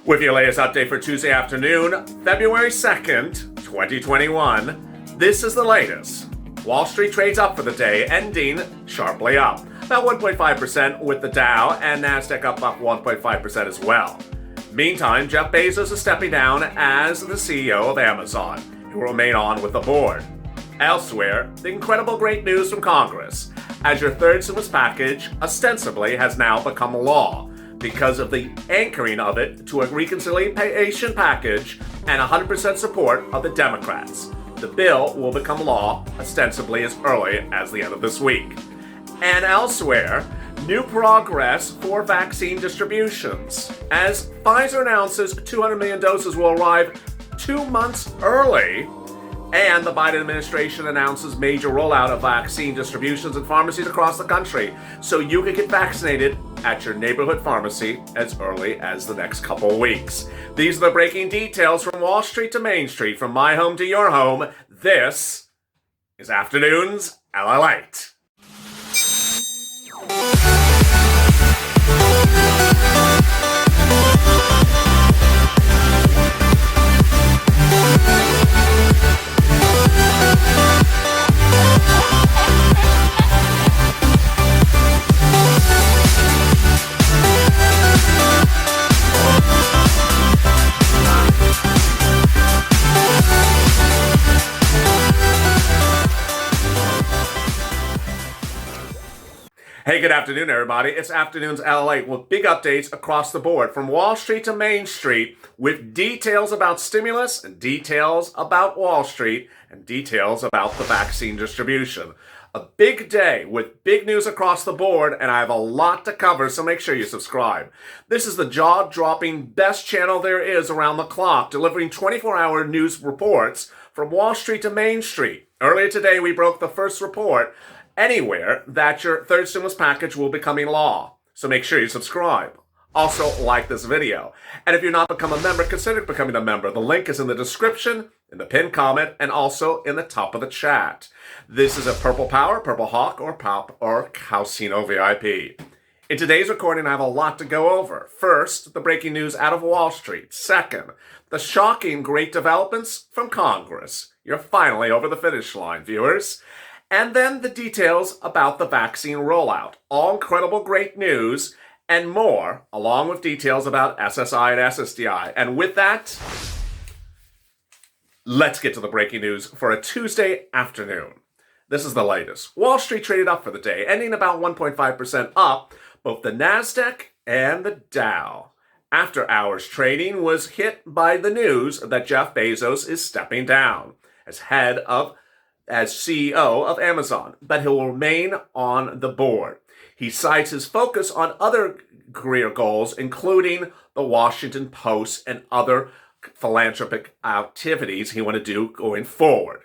With your latest update for Tuesday afternoon, February 2nd, 2021, this is the latest. Wall Street trades up for the day, ending sharply up, about 1.5% with the Dow, and Nasdaq up about 1.5% as well. Meantime, Jeff Bezos is stepping down as the CEO of Amazon. He will remain on with the board. Elsewhere, the incredible great news from Congress, as your third stimulus package ostensibly has now become law because of the anchoring of it to a reconciliation package and 100% support of the Democrats. The bill will become law ostensibly as early as the end of this week. And elsewhere, new progress for vaccine distributions, as Pfizer announces 200 million doses will arrive 2 months early, and the Biden administration announces major rollout of vaccine distributions in pharmacies across the country, so you can get vaccinated at your neighborhood pharmacy as early as the next couple weeks. These are the breaking details from Wall Street to Main Street, from my home to your home. This is Afternoons LALATE. Hey, good afternoon, everybody. It's Afternoons LALATE with big updates across the board from Wall Street to Main Street, with details about stimulus and details about Wall Street and details about the vaccine distribution. A big day with big news across the board, and I have a lot to cover, so make sure you subscribe. This is the jaw-dropping best channel there is around the clock, delivering 24-hour news reports from Wall Street to Main Street. Earlier today, we broke the first report anywhere that your third stimulus package will be becoming law. So make sure you subscribe. Also, like this video. And if you're not become a member, consider becoming a member. The link is in the description, in the pinned comment, and also in the top of the chat. This is a Purple Power, Purple Hawk, or Pop, or Calcino VIP. In today's recording, I have a lot to go over. First, the breaking news out of Wall Street. Second, the shocking great developments from Congress. You're finally over the finish line, viewers. And then the details about the vaccine rollout. All incredible great news and more, along with details about SSI and SSDI. And with that, let's get to the breaking news for a Tuesday afternoon. This is the latest. Wall Street traded up for the day, ending about 1.5% up, both the Nasdaq and the Dow. After hours trading was hit by the news that Jeff Bezos is stepping down as CEO of Amazon, but he'll remain on the board. He cites his focus on other career goals, including the Washington Post and other philanthropic activities he want to do going forward.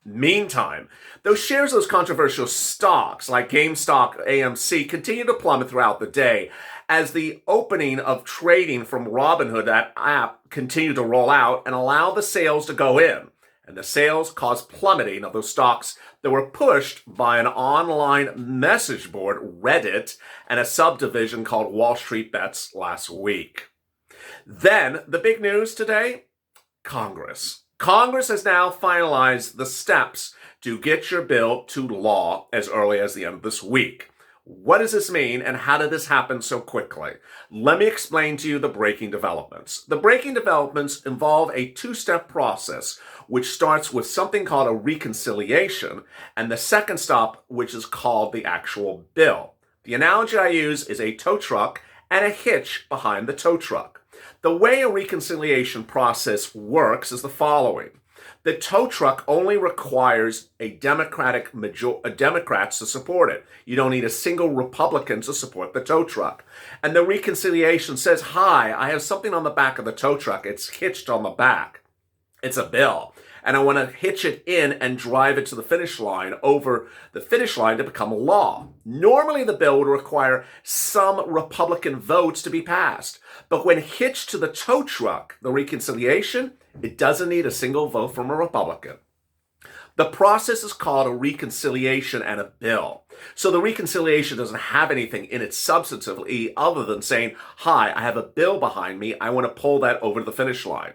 Meantime, those shares of those controversial stocks like GameStop, AMC, continue to plummet throughout the day as the opening of trading from Robinhood, that app, continued to roll out and allow the sales to go in. And the sales caused plummeting of those stocks that were pushed by an online message board, Reddit, and a subdivision called Wall Street Bets last week. Then, the big news today, Congress. Congress has now finalized the steps to get your bill to law as early as the end of this week. What does this mean, and how did this happen so quickly? Let me explain to you the breaking developments. The breaking developments involve a two-step process, which starts with something called a reconciliation, and the second stop, which is called the actual bill. The analogy I use is a tow truck and a hitch behind the tow truck. The way a reconciliation process works is the following. The tow truck only requires Democrats to support it. You don't need a single Republican to support the tow truck. And the reconciliation says, hi, I have something on the back of the tow truck. It's hitched on the back. It's a bill. And I want to hitch it in and drive it to the finish line, over the finish line to become law. Normally, the bill would require some Republican votes to be passed. But when hitched to the tow truck, the reconciliation, it doesn't need a single vote from a Republican. The process is called a reconciliation and a bill. So the reconciliation doesn't have anything in it substantively other than saying, hi, I have a bill behind me. I want to pull that over to the finish line.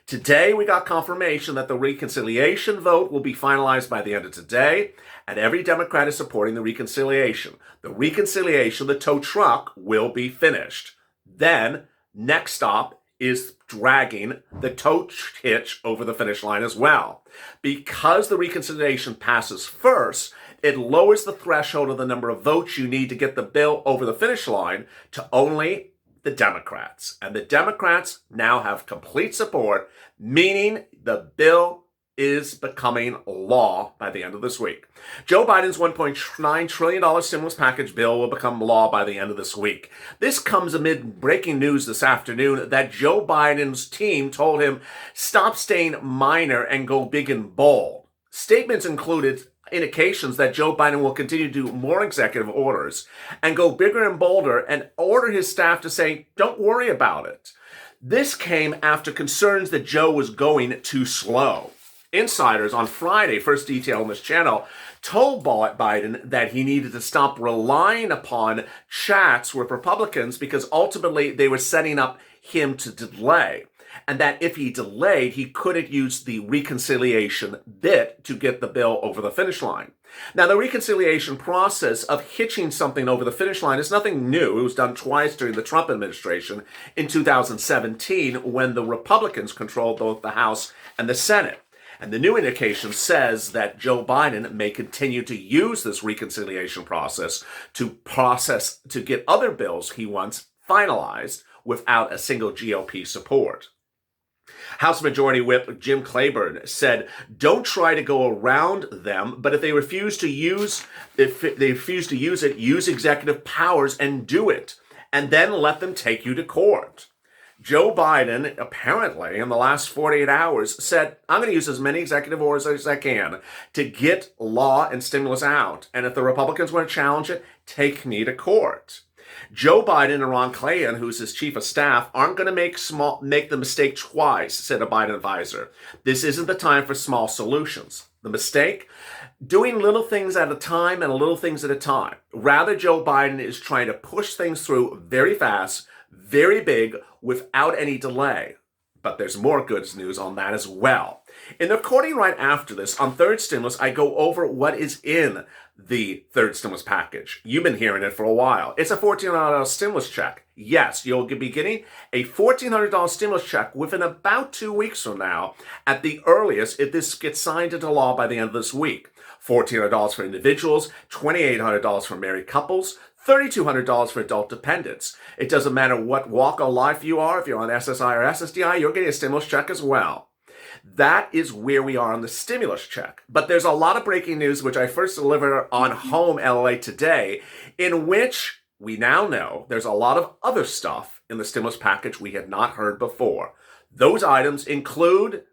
Today, we got confirmation that the reconciliation vote will be finalized by the end of today, and every Democrat is supporting the reconciliation. The reconciliation, the tow truck, will be finished. Then, next stop is dragging the tow hitch over the finish line as well. Because the reconciliation passes first, it lowers the threshold of the number of votes you need to get the bill over the finish line to only the Democrats. And the Democrats now have complete support, meaning the bill is becoming law by the end of this week. Joe Biden's $1.9 trillion stimulus package bill will become law by the end of this week. This comes amid breaking news this afternoon that Joe Biden's team told him, stop staying minor and go big and bold. Statements included indications that Joe Biden will continue to do more executive orders and go bigger and bolder and order his staff to say, don't worry about it. This came after concerns that Joe was going too slow. Insiders on Friday, first detail on this channel, told Biden that he needed to stop relying upon chats with Republicans because ultimately they were setting up him to delay. And that if he delayed, he couldn't use the reconciliation bit to get the bill over the finish line. Now, the reconciliation process of hitching something over the finish line is nothing new. It was done twice during the Trump administration in 2017 when the Republicans controlled both the House and the Senate. And the new indication says that Joe Biden may continue to use this reconciliation process to get other bills he wants finalized without a single GOP support. House Majority Whip Jim Clyburn said, don't try to go around them, but if they refuse to use it, use executive powers and do it, and then let them take you to court. Joe Biden, apparently, in the last 48 hours, said, I'm going to use as many executive orders as I can to get law and stimulus out. And if the Republicans want to challenge it, take me to court. Joe Biden and Ron Klain, who's his chief of staff, aren't going to make the mistake twice, said a Biden advisor. This isn't the time for small solutions. The mistake? Doing little things at a time and little things at a time. Rather, Joe Biden is trying to push things through very fast, very big, without any delay. But there's more good news on that as well. In the recording right after this, on third stimulus, I go over what is in the third stimulus package. You've been hearing it for a while. It's a $1,400 stimulus check. Yes, you'll be getting a $1,400 stimulus check within about 2 weeks from now, at the earliest, if this gets signed into law by the end of this week. $1,400 for individuals, $2,800 for married couples, $3,200 for adult dependents. It doesn't matter what walk of life you are. If you're on SSI or SSDI, you're getting a stimulus check as well. That is where we are on the stimulus check. But there's a lot of breaking news, which I first delivered on Home LALATE today, in which we now know there's a lot of other stuff in the stimulus package we had not heard before. Those items include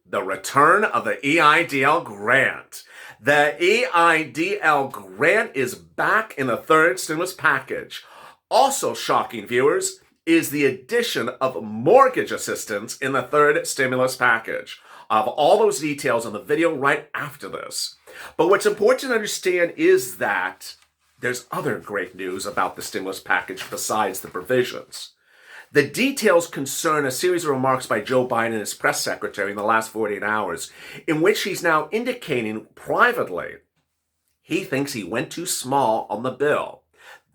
the return of the EIDL grant. The EIDL grant is back in the third stimulus package. Also shocking, viewers, is the addition of mortgage assistance in the third stimulus package. I have all those details in the video right after this. But what's important to understand is that there's other great news about the stimulus package besides the provisions. The details concern a series of remarks by Joe Biden and his press secretary in the last 48 hours, in which he's now indicating privately he thinks he went too small on the bill.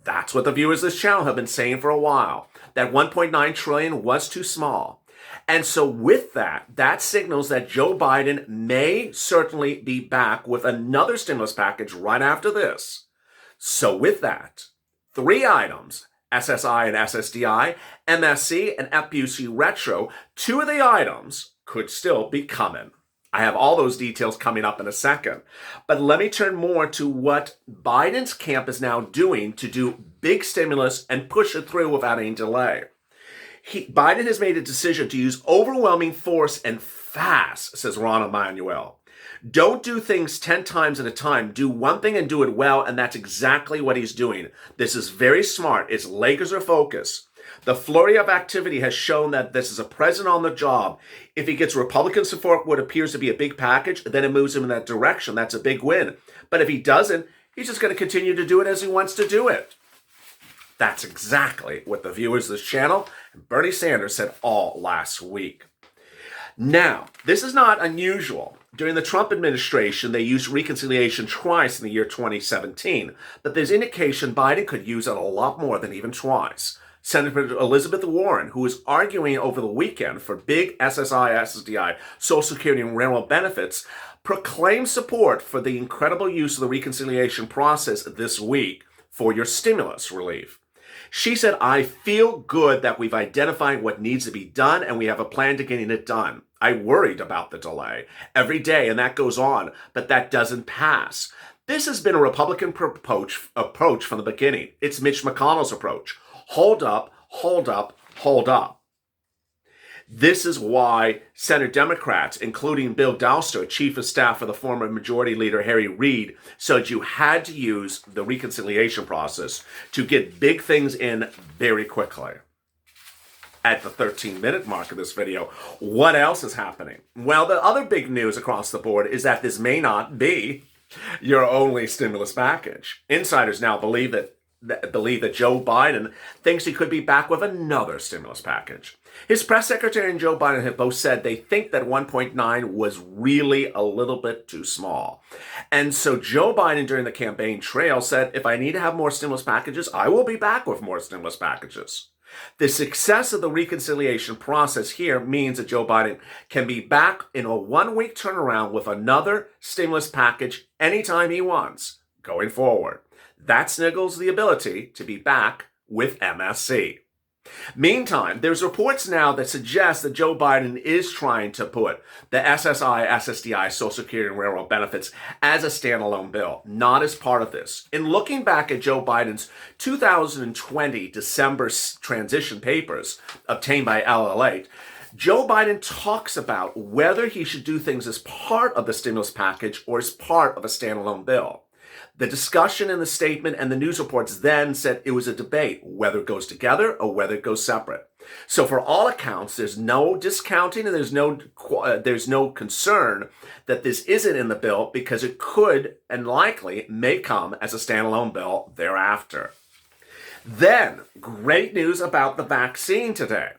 That's what the viewers of this channel have been saying for a while, that $1.9 trillion was too small. And so with that, that signals that Joe Biden may certainly be back with another stimulus package right after this. So with that, 3 items, SSI and SSDI, MSC, and FPUC Retro, 2 of the items could still be coming. I have all those details coming up in a second. But let me turn more to what Biden's camp is now doing to do big stimulus and push it through without any delay. Biden has made a decision to use overwhelming force and fast, says Ron Emanuel. Don't do things 10 times at a time. Do one thing and do it well, and that's exactly what he's doing. This is very smart. It's laser focus. The flurry of activity has shown that this is a president on the job. If he gets Republican support, what appears to be a big package, then it moves him in that direction. That's a big win. But if he doesn't, He's just going to continue to do it as he wants to do it. That's exactly what the viewers of this channel and Bernie Sanders said all last week. Now, this is not unusual. During the Trump administration, they used reconciliation twice in the year 2017, but there's indication Biden could use it a lot more than even twice. Senator Elizabeth Warren, who was arguing over the weekend for big SSI, SSDI, Social Security, and railroad benefits, proclaimed support for the incredible use of the reconciliation process this week for your stimulus relief. She said, I feel good that we've identified what needs to be done and we have a plan to getting it done. I worried about the delay every day, and that goes on, but that doesn't pass. This has been a Republican approach from the beginning. It's Mitch McConnell's approach. Hold up, hold up, hold up. This is why Senate Democrats, including Bill Douster, chief of staff for the former Majority Leader Harry Reid, said you had to use the reconciliation process to get big things in very quickly. At the 13-minute mark of this video, what else is happening? Well, the other big news across the board is that this may not be your only stimulus package. Insiders now believe that Joe Biden thinks he could be back with another stimulus package. His press secretary and Joe Biden have both said they think that 1.9 was really a little bit too small. And so Joe Biden during the campaign trail said, if I need to have more stimulus packages, I will be back with more stimulus packages. The success of the reconciliation process here means that Joe Biden can be back in a 1-week turnaround with another stimulus package anytime he wants going forward. That sniggles the ability to be back with MSC. Meantime, there's reports now that suggest that Joe Biden is trying to put the SSI, SSDI, Social Security, and railroad benefits as a standalone bill, not as part of this. In looking back at Joe Biden's 2020 December transition papers obtained by LALATE, Joe Biden talks about whether he should do things as part of the stimulus package or as part of a standalone bill. The discussion in the statement and the news reports then said it was a debate whether it goes together or whether it goes separate. So for all accounts, there's no discounting and there's no concern that this isn't in the bill because it could and likely may come as a standalone bill thereafter. Then, great news about the vaccine today.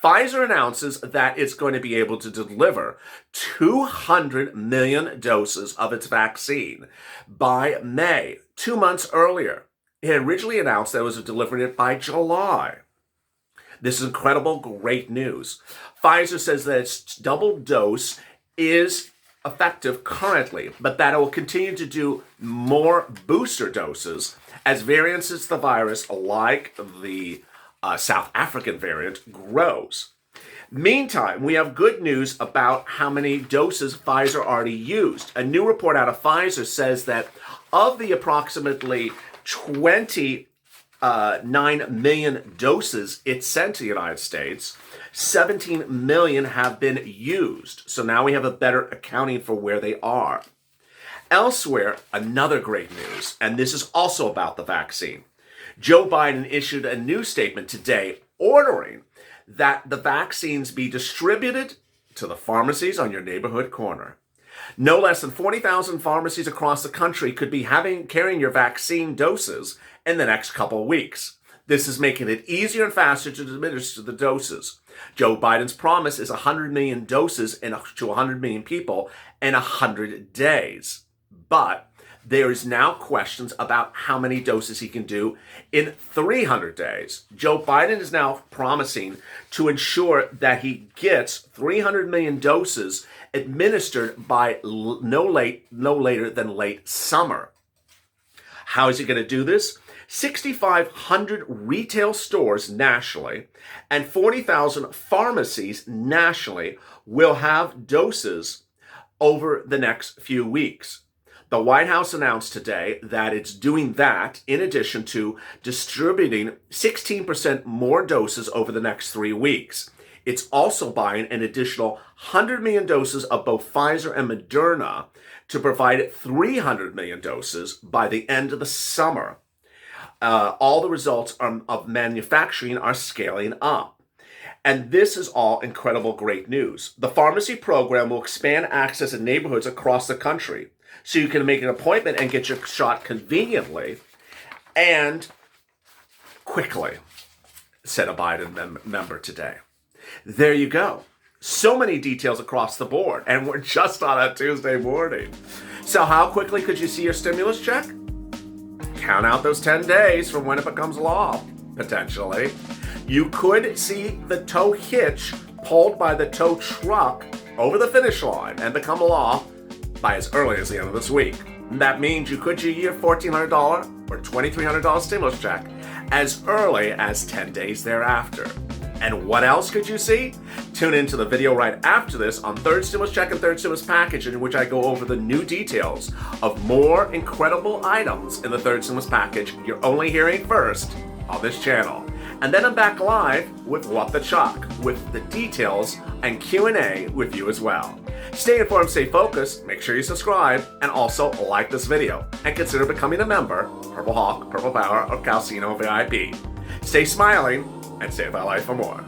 Pfizer announces that it's going to be able to deliver 200 million doses of its vaccine by May, 2 months earlier. It originally announced that it was delivering it by July. This is incredible, great news. Pfizer says that its double dose is effective currently, but that it will continue to do more booster doses as variants of the virus, like the South African variant, grows. Meantime, we have good news about how many doses Pfizer already used. A new report out of Pfizer says that of the approximately 29 million doses it sent to the United States, 17 million have been used. So now we have a better accounting for where they are. Elsewhere, another great news, and this is also about the vaccine. Joe Biden issued a new statement today ordering that the vaccines be distributed to the pharmacies on your neighborhood corner. No less than 40,000 pharmacies across the country could be carrying your vaccine doses in the next couple of weeks. This is making it easier and faster to administer the doses. Joe Biden's promise is 100 million doses to 100 million people in 100 days. But there is now questions about how many doses he can do in 300 days. Joe Biden is now promising to ensure that he gets 300 million doses administered by no later than late summer. How is he going to do this? 6,500 retail stores nationally and 40,000 pharmacies nationally will have doses over the next few weeks. The White House announced today that it's doing that in addition to distributing 16% more doses over the next 3 weeks. It's also buying an additional 100 million doses of both Pfizer and Moderna to provide 300 million doses by the end of the summer. All the results of manufacturing are scaling up. And this is all incredible great news. The pharmacy program will expand access in neighborhoods across the country. so you can make an appointment and get your shot conveniently and quickly, said a Biden member today. There you go. So many details across the board, and we're just on a Tuesday morning. So how quickly could you see your stimulus check? Count out those 10 days from when it becomes law, potentially. You could see the tow hitch pulled by the tow truck over the finish line and become law by as early as the end of this week. That means you could see your $1,400 or $2,300 stimulus check as early as 10 days thereafter. And what else could you see? Tune into the video right after this on Third Stimulus Check and Third Stimulus Package, in which I go over the new details of more incredible items in the Third Stimulus Package you're only hearing first on this channel. And then I'm back live with What the Chalk, with the details and Q&A with you as well. Stay informed, stay focused, make sure you subscribe, and also like this video, and consider becoming a member, Purple Hawk, Purple Power, or Calcino VIP. Stay smiling, and stay with our life for more.